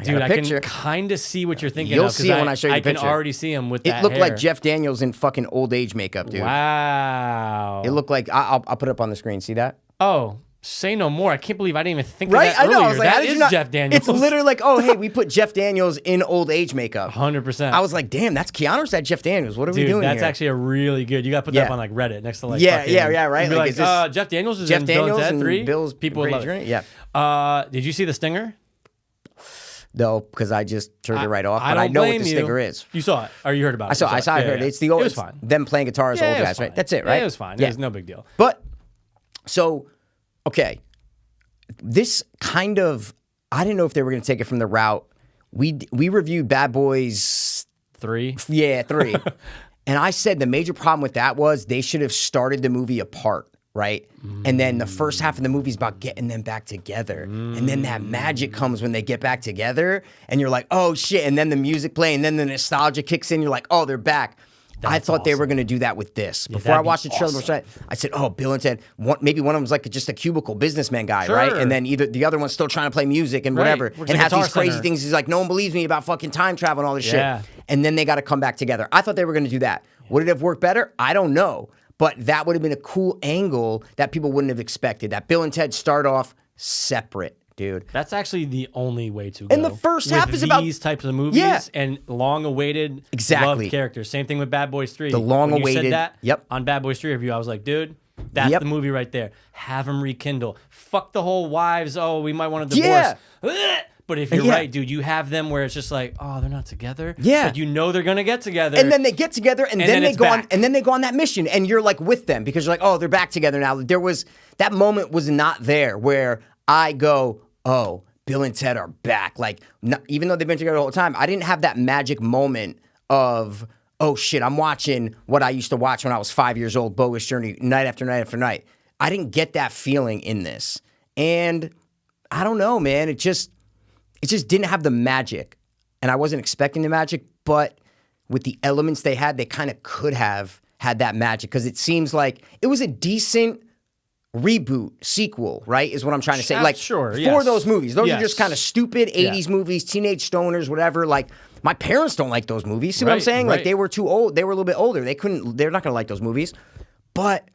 Dude, I can kind of see what you're thinking You'll of. see it when I show you the picture. I can already see him with that It looked hair. like Jeff Daniels in fucking old age makeup, dude. Wow. It looked like... I'll put it up on the screen. See that? Oh, say no more. I can't believe I didn't even think of Right? that I know. earlier. I was like, That is Jeff Daniels. It's literally like, oh, hey, we put Jeff Daniels in old age makeup. 100%. I was like, damn, that's Keanu or is that Jeff Daniels? What are we doing that's here? actually a really good... You got to put that up on like Reddit next to like... Yeah, fucking, right. You'd be Like, like, Jeff Daniels is Jeff in Daniels Bill and and Ted 3? Bill's People would love it. Yeah. Did you see The Stinger? No, because I just turned it right off. I But I don't know what blame the you. stinger is. You saw it, or you heard about it? I saw. I heard it. It's the old. It was fine. Them playing guitar as old it was guys, fine. right? That's it, right? Yeah, it was fine. It was no big deal. But so, okay, this kind of, I didn't know if they were going to take it from the route. We reviewed Bad Boys 3. Yeah, 3. And I said the major problem with that was they should have started the movie apart, right? And then the first half of the movie is about getting them back together. And then that magic comes when they get back together. And you're like, oh, shit. And then the music plays. And then the nostalgia kicks in. You're like, oh, they're back. I thought they were going to do that with this. Before I watched the trailer, I said, oh, Bill and Ted, maybe one of them's like just a cubicle businessman guy, right? And then either the other one's still trying to play music and whatever. Works and at has these Guitar crazy Center. things. He's like, no one believes me about fucking time travel and all this Yeah. shit. And then they got to come back together. I thought they were going to do that. Would it have worked better? I don't know. But that would have been a cool angle that people wouldn't have expected. That Bill and Ted start off separate, dude. That's actually the only way to go. And the first half is about these types of movies and long-awaited loved characters. Same thing with Bad Boys 3. The long-awaited. When you said that, yep. on Bad Boys 3 review, I was like, dude, that's the movie right there. Have them rekindle. Fuck the whole wives. Oh, we might want to divorce. Yeah. But if you're right, dude, you have them where it's just like, oh, they're not together. Yeah. But you know they're gonna get together. And then they get together, and then they go on that mission, and you're like with them because you're like, oh, they're back together now. That moment was not there where I go, oh, Bill and Ted are back. Like, even though they've been together the whole time, I didn't have that magic moment of, oh shit, I'm watching what I used to watch when I was 5 years old, Bogus Journey, night after night after night. I didn't get that feeling in this. And I don't know, man. It just didn't have the magic. And I wasn't expecting the magic, but with the elements they had, they kind of could have had that magic because it seems like it was a decent reboot, sequel, right? Is what I'm trying to say. Like, sure, for those movies. Those are just kind of stupid 80s movies, teenage stoners, whatever. Like, my parents don't like those movies. See what I'm saying? Like, they were too old. They were a little bit older. They're not going to like those movies. But,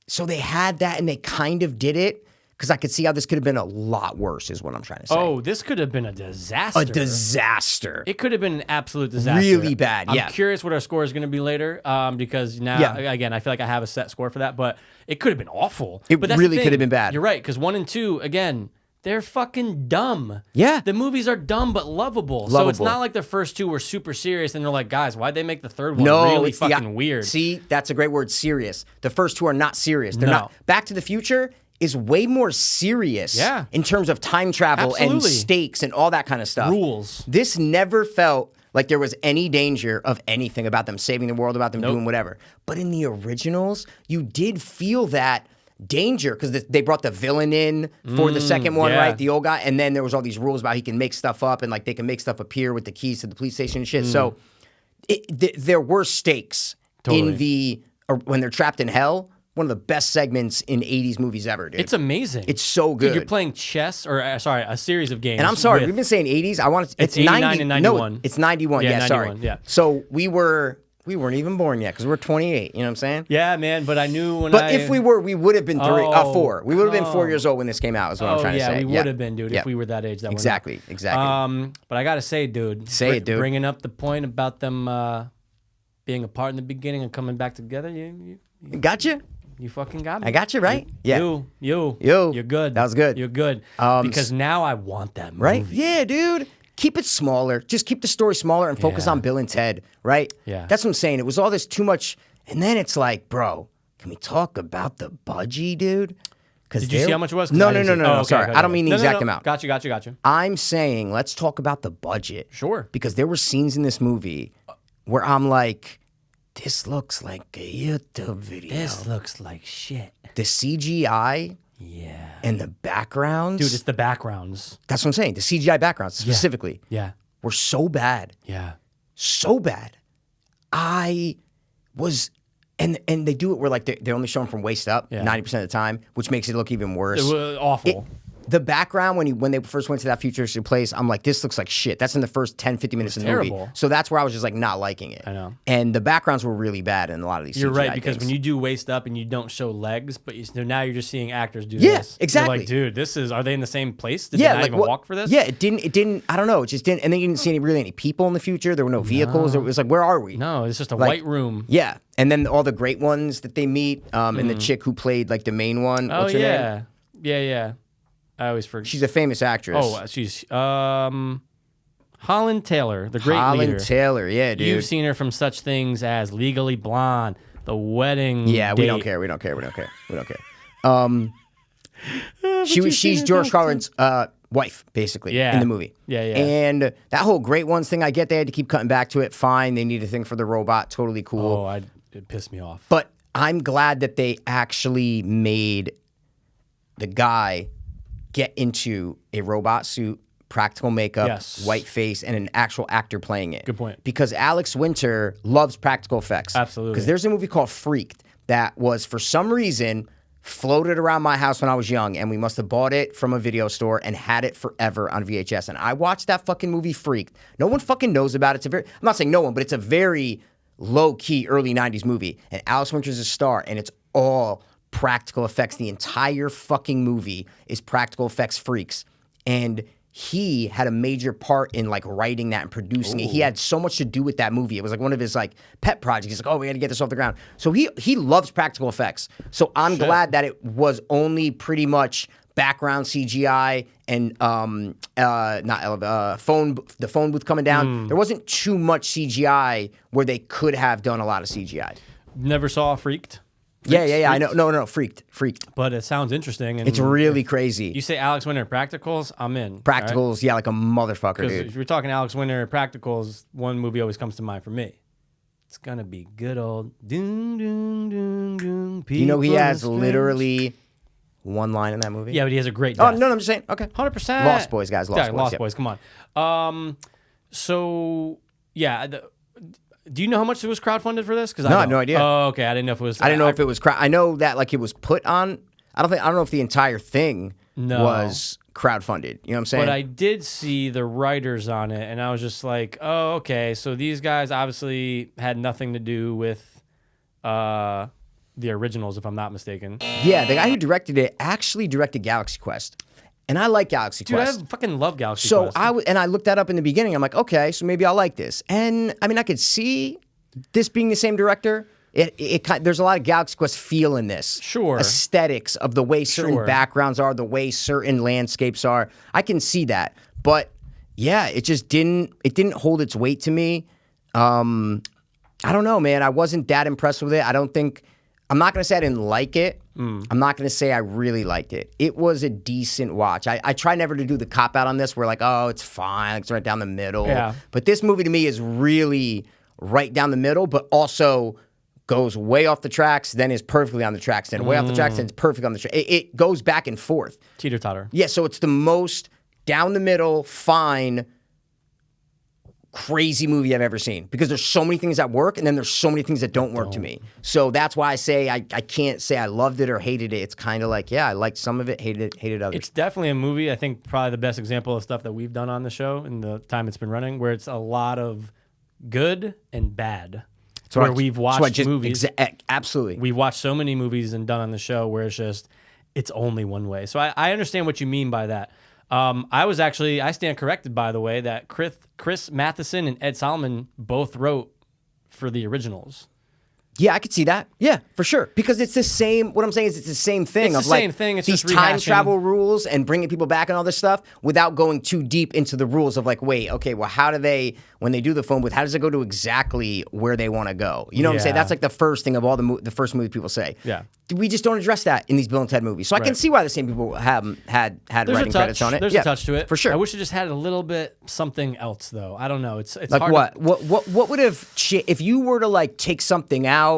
so they had that and they kind of did it. Because I could see how this could have been a lot worse, is what I'm trying to say. Oh, this could have been a disaster. A disaster. It could have been an absolute disaster. Really bad, yeah. I'm curious what our score is going to be later, because now, again, I feel like I have a set score for that, but it could have been awful. It really could have been bad. You're right, because 1 and 2, again, they're fucking dumb. Yeah. The movies are dumb but lovable. So it's not like the first 2 were super serious and they're like, guys, why'd they make the third one really fucking weird? See, that's a great word, serious. The first 2 are not serious. They're not. Back to the Future is way more serious in terms of time travel and stakes and all that kind of stuff. Rules. This never felt like there was any danger of anything about them saving the world, about them doing whatever. But in the originals, you did feel that danger because they brought the villain in for the second one, right? The old guy. And then there was all these rules about he can make stuff up and like they can make stuff appear with the keys to the police station and shit. So there were stakes in when they're trapped in hell. One of the best segments in 80s movies ever, dude. It's amazing. It's so good. Dude, you're playing chess, or a series of games. And I'm sorry, we've been saying 80s. It's 89 and 91. No, it's 91. Yeah, 91, sorry. Yeah. So we weren't even born yet because we're 28. You know what I'm saying? Yeah, man. But I knew if we were, we would have been 4. We would have been 4 years old when this came out. Is what I'm trying to say. Yeah, we would have been, dude, if we were that age. That exactly. But I gotta say, dude. Dude. Bringing up the point about them being apart in the beginning and coming back together. You gotcha. You fucking got me. I got you, right? Yeah. You're good. That was good. You're good. Because now I want that movie. Right? Yeah, dude. Keep it smaller. Just keep the story smaller and focus on Bill and Ted, right? Yeah. That's what I'm saying. It was all this too much. And then it's like, bro, can we talk about the budgie, dude? Did you see how much it was? No. Sorry. I don't mean the exact amount. Gotcha. I'm saying let's talk about the budget. Sure. Because there were scenes in this movie where I'm like, this looks like a YouTube video. This looks like shit. The CGI and the backgrounds. Dude, it's the backgrounds. That's what I'm saying. The CGI backgrounds specifically were so bad. Yeah. So bad. I was... And they do it where like they're only showing from waist up 90% of the time, which makes it look even worse. It was awful. The background, when they first went to that futuristic place, I'm like, this looks like shit. That's in the first 10, 50 minutes of the movie. So that's where I was just like not liking it. I know. And the backgrounds were really bad in a lot of these You're CGI right, because things. when you do waist up and you don't show legs, but now you're just seeing actors do this. Yeah, exactly. You're like, dude, are they in the same place? Did they not even walk for this? Yeah, it didn't, I don't know. It just didn't, and then you didn't see any people in the future. There were no vehicles. It was like, where are we? No, it's just a white room. Yeah. And then all the great ones that they meet, and the chick who played like the main one. What's her name? Yeah. I always forget. She's a famous actress. Oh, she's Holland Taylor, the great leader. Holland Taylor, yeah, dude. You've seen her from such things as Legally Blonde, The Wedding Yeah, Date. we don't care. She's George Carlin's wife, basically, in the movie. Yeah. And that whole Great Ones thing, I get they had to keep cutting back to it. Fine, they need a thing for the robot. Totally cool. Oh, it pissed me off. But I'm glad that they actually made the guy get into a robot suit, practical makeup, white face, and an actual actor playing it. Good point. Because Alex Winter loves practical effects. Absolutely. Because there's a movie called Freaked that was, for some reason, floated around my house when I was young, and we must have bought it from a video store and had it forever on VHS. And I watched that fucking movie Freaked. No one fucking knows about it. I'm not saying no one, but it's a very low-key early 90s movie. And Alex Winter's a star, and it's all practical effects. The entire fucking movie is practical effects freaks. And he had a major part in like writing that and producing it. He had so much to do with that movie. It was like one of his like pet projects. He's like, oh, we got to get this off the ground. So he loves practical effects. So I'm glad that it was only pretty much background CGI and the phone booth coming down. There wasn't too much CGI where they could have done a lot of CGI. Never saw Freaked. Yeah. I know. No. Freaked. But it sounds interesting. And it's really crazy. You say Alex Winter practicals, I'm in. Practicals, right? Yeah, like a motherfucker, dude. If you're talking Alex Winter practicals, one movie always comes to mind for me. It's gonna be good old doom doom doom doom. You know he has literally one line in that movie. Yeah, but he has a great death. Oh no, I'm just saying. Okay, 100%. Lost Boys, guys. Lost Boys. Come on. So yeah. Do you know how much it was crowdfunded for this? Because I have no idea. Oh, okay. I didn't know if it was. I didn't know if it was. I know that like it was put on. I don't know if the entire thing was crowdfunded. You know what I'm saying? But I did see the writers on it, and I was just like, oh, okay. So these guys obviously had nothing to do with the originals, if I'm not mistaken. Yeah, the guy who directed it actually directed Galaxy Quest. And I like Galaxy Quest. Dude, I fucking love Galaxy Quest. So I looked that up in the beginning. I'm like, okay, so maybe I'll like this. And I mean, I could see this being the same director. There's a lot of Galaxy Quest feel in this. Sure. Aesthetics of the way certain backgrounds are, the way certain landscapes are. I can see that. But yeah, it just didn't hold its weight to me. I don't know, man. I wasn't that impressed with it. I'm not going to say I didn't like it. I'm not going to say I really liked it. It was a decent watch. I try never to do the cop-out on this where like, oh, it's fine. It's right down the middle. Yeah. But this movie to me is really right down the middle, but also goes way off the tracks, then is perfectly on the tracks, then way off the tracks, then it's perfect on the tracks. It goes back and forth. Teeter-totter. Yeah, so it's the most down the middle, fine, crazy movie I've ever seen because there's so many things that work and then there's so many things that don't work to me. So that's why I say I can't say I loved it or hated it. It's kind of like, yeah, I liked some of it, hated others. It's definitely a movie, I think probably the best example of stuff that we've done on the show in the time it's been running, where it's a lot of good and bad. It's where we've watched movies. Absolutely. We've watched so many movies and done on the show where it's only one way. So I understand what you mean by that. I stand corrected, by the way, that Chris Matheson and Ed Solomon both wrote for the originals. Yeah, I could see that. Yeah, for sure. Because it's the same, what I'm saying is it's the same thing. It's the same thing. It's these just time rehashing travel rules and bringing people back and all this stuff without going too deep into the rules of like, wait, okay, well, how do they, when they do the phone booth, how does it go to exactly where they want to go? You know what I'm saying? That's like the first thing of all the first movie people say. Yeah. We just don't address that in these Bill and Ted movies. So I can see why the same people have had writing credits on it. There's a touch to it. For sure. I wish it just had a little bit something else, though. I don't know. It's like hard. What would have, if you were to like take something out,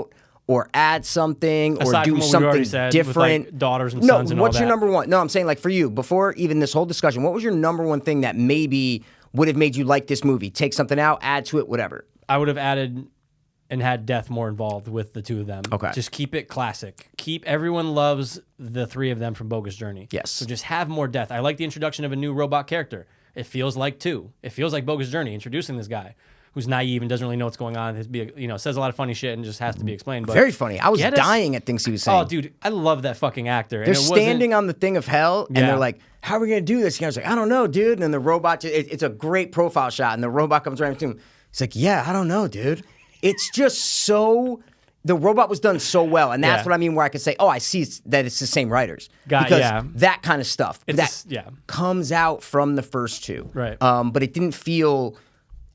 or add something, or do something different. With like daughters and sons and all that. What's your number one? No, I'm saying like for you, before even this whole discussion, what was your number one thing that maybe would have made you like this movie? Take something out, add to it, whatever. I would have added and had death more involved with the two of them. Okay. Just keep it classic. Everyone loves the three of them from Bogus Journey. Yes. So just have more death. I like the introduction of a new robot character. It feels like two. It feels like Bogus Journey, introducing this guy who's naive and doesn't really know what's going on. Says a lot of funny shit and just has to be explained. But very funny. I was dying at things he was saying. Oh, dude, I love that fucking actor. They're standing on the thing of hell, and they're like, how are we going to do this? And I was like, I don't know, dude. And then the robot, it's a great profile shot, and the robot comes right up to him. He's like, yeah, I don't know, dude. It's just so... The robot was done so well, and that's what I mean where I could say, oh, I see that it's the same writers. Because that kind of stuff comes out from the first two. Right. But it didn't feel...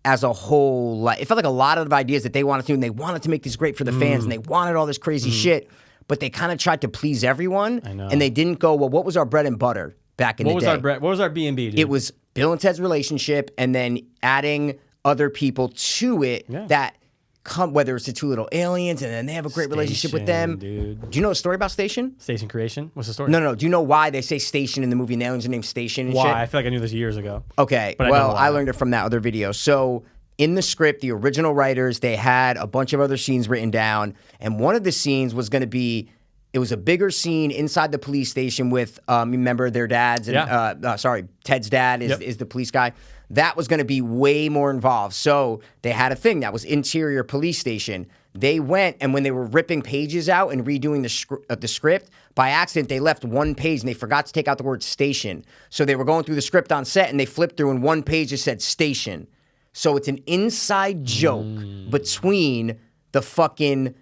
as a whole, like it felt like a lot of ideas that they wanted to, and they wanted to make this great for the fans, and they wanted all this crazy shit, but they kind of tried to please everyone, and they didn't go, well, what was our bread and butter back in the day? What was our B&B, dude? It was Bill and Ted's relationship, and then adding other people to it that come, whether it's the two little aliens, and then they have a great relationship with them. Dude. Do you know a story about Station? Station Creation? What's the story? No. Do you know why they say Station in the movie, and the aliens are named Station and why? shit? I feel like I knew this years ago. Okay, but I learned it from that other video. So in the script, the original writers, they had a bunch of other scenes written down, and one of the scenes was going to be, it was a bigger scene inside the police station with, remember their dads, and Ted's dad is the police guy. that was going to be way more involved. So they had a thing that was interior police station. They went, and when they were ripping pages out and redoing the script, by accident, they left one page and they forgot to take out the word station. So they were going through the script on set and they flipped through and one page just said station. So it's an inside joke between the fucking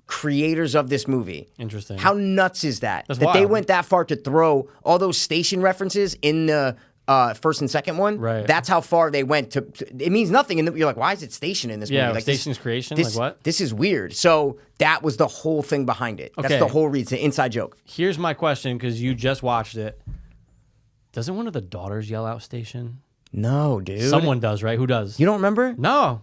creators of this movie. Interesting. How nuts is that? That's that they wild. went that far to throw all those station references in the first and second one. Right. That's how far they went to it means nothing. And you're like, why is it station in this movie? Like station's creation. This, like what? This is weird. So that was the whole thing behind it. That's Okay. the whole reason. It's an inside joke. Here's my question, because you just watched it. Doesn't one of the daughters yell out station? No, dude. Someone does, right? Who does? You don't remember? No.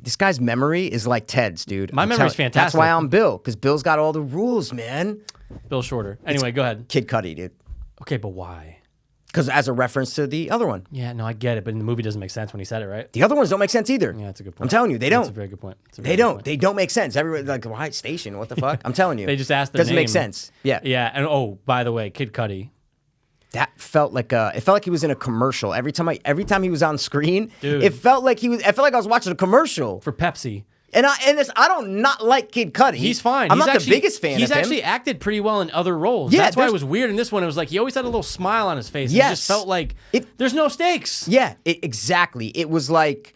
This guy's memory is like Ted's, dude. My memory's fantastic. That's why I'm Bill, because Bill's got all the rules, man. Bill Shorter. Anyway, go ahead. Kid Cudi, dude. Okay, but why? Because as a reference to the other one. Yeah, no, I get it, but in the movie it doesn't make sense when he said it, right? The other ones don't make sense either. Yeah, that's a good point. I'm telling you, they don't. That's a very good point. They don't. They don't make sense. Everybody like, why station? What the fuck? I'm telling you. They just asked the Doesn't name. make sense. Yeah. Yeah, and oh, by the way, Kid Cudi. That felt like it felt like he was in a commercial. Every time he was on screen, Dude. it felt like I felt like I was watching a commercial. For Pepsi. And I don't not like Kid Cudi. He's fine. I'm He's not actually, the biggest fan He's of him. actually acted pretty well in other roles. Yeah, That's why it there's- was weird in this one. It was like he always had a little smile on his face. Yes. It just felt like It- there's no stakes. Yeah, exactly. It was like,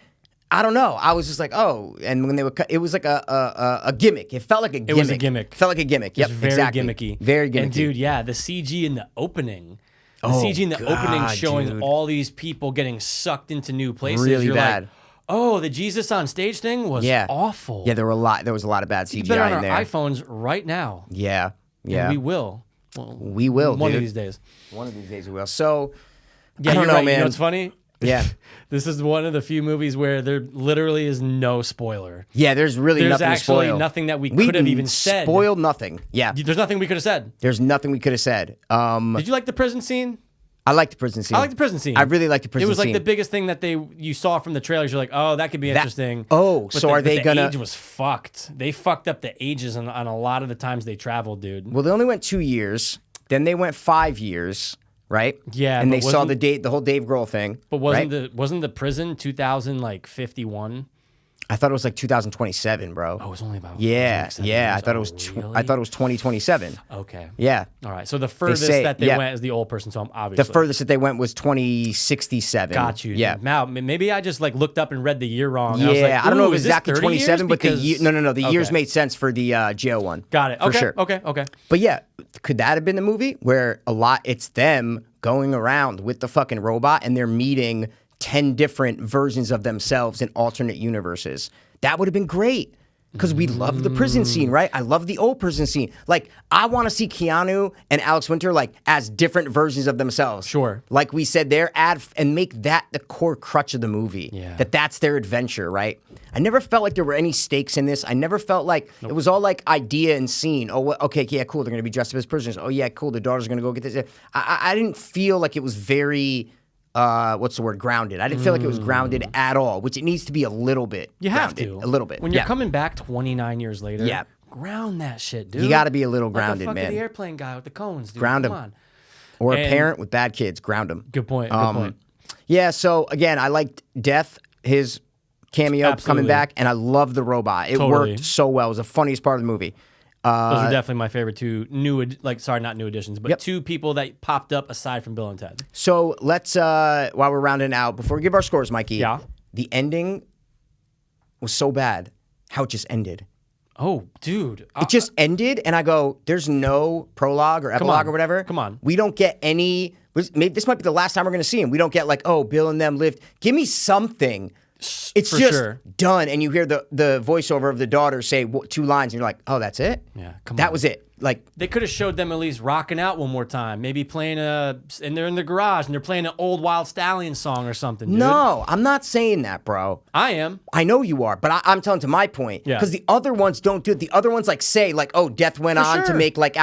I don't know. I was just like, oh, and when they were, it was like a gimmick. It felt like a gimmick. It was a gimmick. Felt like a gimmick. It Yep, was very exactly. gimmicky. Very gimmicky. And dude, yeah, the CG in the opening. The Oh, CG in the opening God, showing dude. all these people getting sucked into new places. Really You're bad. like, oh, the Jesus on stage thing was Yeah. awful. Yeah, there was a lot of bad It's better CGI on in our there. iPhones right now. Yeah, And yeah. we will. Well, We will, one of dude. these days. One of these days we will. So, Yeah, I don't you're know, right. man. You know what's funny? Yeah. This is one of the few movies where there literally is no spoiler. Yeah, there's really There's nothing to actually spoil. nothing that we could have even said. Spoiled nothing. Yeah. There's nothing we could have said. There's nothing we could have said. Did you like the prison scene? I like the prison scene. I like the prison scene. I really like the prison scene. It was like the biggest thing that you saw from the trailers. You're like, oh, that could be interesting. oh, so are they the gonna- age was fucked. They fucked up the ages on a lot of the times they traveled, dude. Well, they only went 2 years. Then they went 5 years, right? Yeah, And but they saw wasn't- the whole Dave Grohl thing. But right? wasn't the prison 2051? I thought it was like 2027, bro. Oh, it was only about Yeah, like 7 yeah. I years. thought it Oh, was. really? I thought it was 2027. Okay. Yeah. All right. So the furthest say- that they yeah. went is the old person. So I'm obviously The furthest that they went was 2067. got you. Yeah. Now maybe I just like looked up and read the year wrong. Yeah, I was like, I don't know "Ooh, if is this exactly 30 27, years?" but the Because- year, no, the years Okay. made sense for the jail one. Got it. For Okay. sure. Okay. But yeah, could that have been the movie where it's them going around with the fucking robot and they're meeting 10 different versions of themselves in alternate universes? That would have been great. Because we love the prison scene, right? I love the old prison scene. Like, I want to see Keanu and Alex Winter like as different versions of themselves. Sure. Like we said there, and make that the core crutch of the movie. Yeah. That's their adventure, right? I never felt like there were any stakes in this. I never felt like it was all like idea and scene. Oh, okay, yeah, cool. They're going to be dressed up as prisoners. Oh, yeah, cool. The daughter's going to go get this. I didn't feel like it was very... what's the word? Grounded. I didn't feel like it was grounded at all, which it needs to be a little bit. You have grounded, to. a little bit. When you're coming back 29 years later, Yeah. ground that shit, dude. You got to be a little like grounded, the man. The airplane guy with the cones, dude. Ground Come him. on. Or a And- parent with bad kids, ground them. Good point. Good point. Yeah. So again, I liked Death, his cameo coming Absolutely. back, and I love the robot. It Totally. worked so well. It was the funniest part of the movie. Those are definitely my favorite two not new additions, but Yep. two people that popped up aside from Bill and Ted. So let's while we're rounding out, before we give our scores, Mikey. Yeah. The ending was so bad. How it just ended. Oh, dude. It just ended, and I go, there's no prologue or epilogue on. or whatever. Come on. We don't get any. Maybe this might be the last time we're going to see him. We don't get like, oh, Bill and them lived. Give me something. It's For just sure. done, and you hear the voiceover of the daughter say 2 lines, and you're like, oh, that's it? Yeah, come That on. was it. Like, They could have showed them at least rocking out one more time. Maybe playing and they're in the garage and they're playing an old Wild Stallion song or something, dude. no, I'm not saying that, bro. I am. I know you are, but I'm telling to my point. Yeah. Because the other ones don't do it. The other ones like say like, oh, Death went For on to sure. make like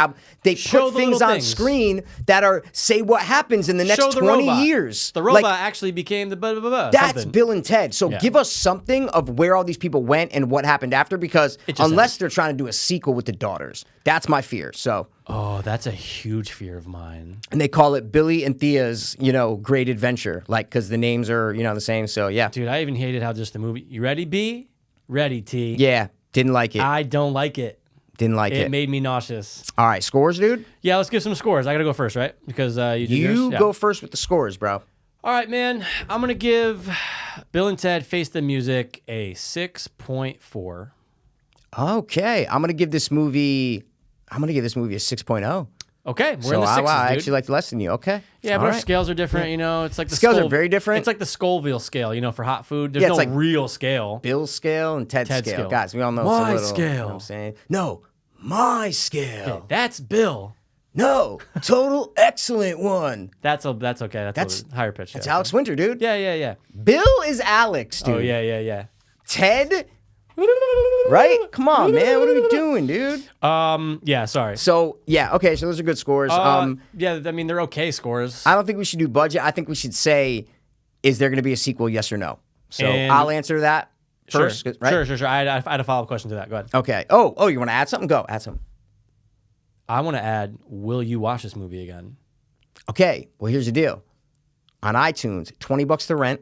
they Show put the things little on things. screen that are say what happens in the next Show the 20 robot. years. The robot Like, actually became the blah, blah, blah, that's something. Bill and Ted. So Yeah. give us something of where all these people went and what happened after, because It just unless they're trying to do a sequel with the daughters, that's my fear. So, Oh, that's a huge fear of mine. and they call it Billy and Thea's, great adventure, like because the names are, the same. So yeah, Dude, I even hated how just the movie. You ready, B? Ready, T. yeah, didn't like it. I don't like it. Didn't like It it. made me nauseous. All right, scores, dude. Yeah, let's give some scores. I gotta go first, right? Because you did yours? You Yeah. go first with the scores, bro. All right, man. I'm gonna give Bill and Ted Face the Music a 6.4. Okay, I'm gonna give this movie a 6.0. Okay, we're So in the sixes, I dude. actually like less than you. Okay. Yeah, All but our right. scales are different. It's like the Scales are very different. It's like the Scoville scale, for hot food. There's Yeah, no it's like real scale. Bill's scale and Ted's Ted's scale. scale. Guys, we all know My it's a little, scale. You know what I'm saying? No, my scale. That's Bill. No, total excellent one. That's okay. That's a higher pitch. That's yeah. Alex Winter, dude. Yeah. Bill is Alex, dude. Oh yeah. Ted, right? Come on, man. What are we doing, dude? Yeah. Sorry. So, yeah, okay, so those are good scores. Yeah. I mean, they're okay scores. I don't think we should do budget. I think we should say, is there going to be a sequel, yes or no? So And- I'll answer that first, sure. right? Sure. I had a follow-up question to that. Go ahead. Okay. Oh, you want to add something? Go, add something. I want to add, will you watch this movie again? Okay, well, here's the deal. On iTunes, $20 to rent.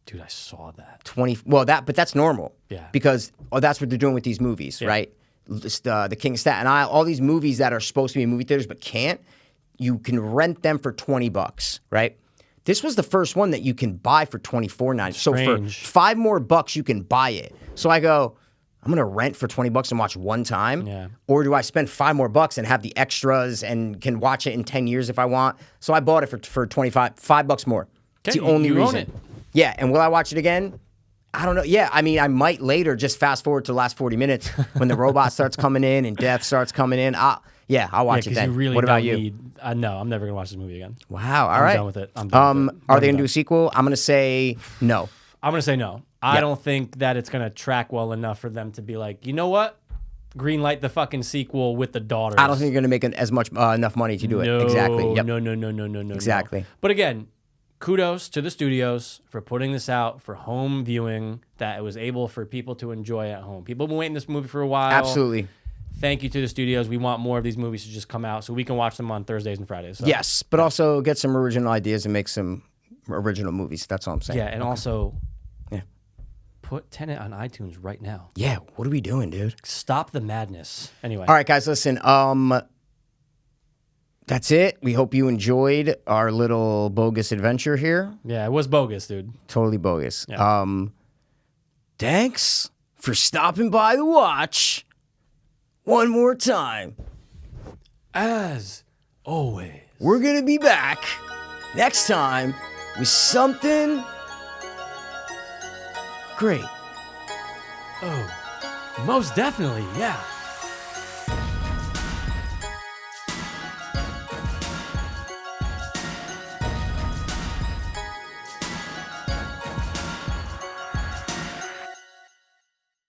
Dude, I saw that. But that's normal. Yeah. Because that's what they're doing with these movies, right? The King of Staten Island, all these movies that are supposed to be in movie theaters but can't, you can rent them for $20, right? This was the first one that you can buy for $24.99. So for $5 more, you can buy it. So I go, I'm gonna rent for $20 and watch one time, Yeah. or do I spend $5 more and have the extras and can watch it in 10 years if I want? So I bought it for $5 more. It's the only you own reason. it. Yeah, and will I watch it again? I don't know. Yeah, I mean, I might later. Just fast forward to the last 40 minutes when the robot starts coming in and death starts coming in. I'll watch it then. You really what about don't you? need. No, I'm never gonna watch this movie again. Wow. All I'm right. done with it. I'm done with it. Are they gonna do a sequel? I'm gonna say no. I'm gonna say no. I don't think that it's gonna track well enough for them to be like, you know what? Green light the fucking sequel with the daughters. I don't think you're gonna make as much enough money to do it. No, Exactly. Yep. No. Exactly. But again, kudos to the studios for putting this out for home viewing, that it was able for people to enjoy at home. People have been waiting this movie for a while. Absolutely. Thank you to the studios. We want more of these movies to just come out so we can watch them on Thursdays and Fridays. So. Yes, but also get some original ideas and make some original movies. That's all I'm saying. Yeah, and also Yeah. put Tenet on iTunes right now. Yeah. What are we doing, dude? Stop the madness. Anyway. All right, guys. Listen. That's it. We hope you enjoyed our little bogus adventure here. Yeah, it was bogus, dude. Totally bogus. Yeah. Thanks for stopping by the watch one more time. As always. We're going to be back next time with something great. Oh, most definitely, yeah.